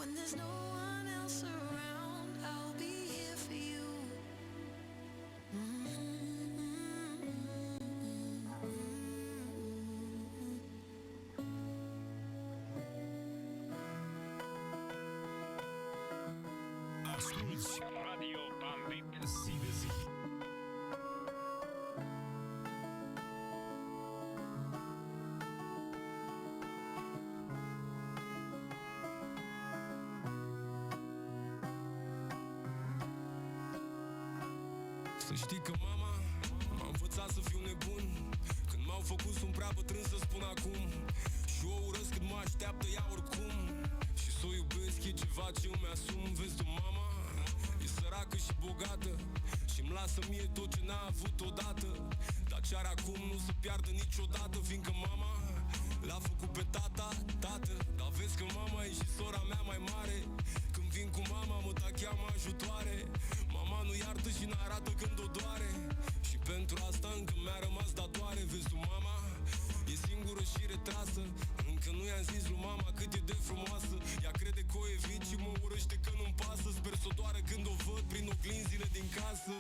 When there's no one else around, I'll be here for you. Asculți Radio Bandit, zi de zi. Să știi că mama m-a învățat să fiu nebun. Când m-au făcut sunt prea bătrân să spun acum. Și o urăsc cât mă așteaptă ea oricum. Și s-o iubesc e ceva ce îmi asum. Vezi tu, mama e săracă și bogată și-mi lasă mie tot ce n-a avut odată. Dar ce are acum nu se piardă niciodată, fiindcă mama l-a făcut pe tata, tată. Dar vezi că mama e și sora mea mai mare. Când vin cu mama mă cheamă ajutoare. Mama nu iartă și n-arată când o doare. Și pentru asta încă mi-a rămas datoare. Vezi tu, mama e singură și retrasă. Încă nu i-am zis lui mama cât e de frumoasă. Ea crede că o evit și mă urăște că nu-mi pasă. Sper să o doară când o văd prin oglinzile din casă.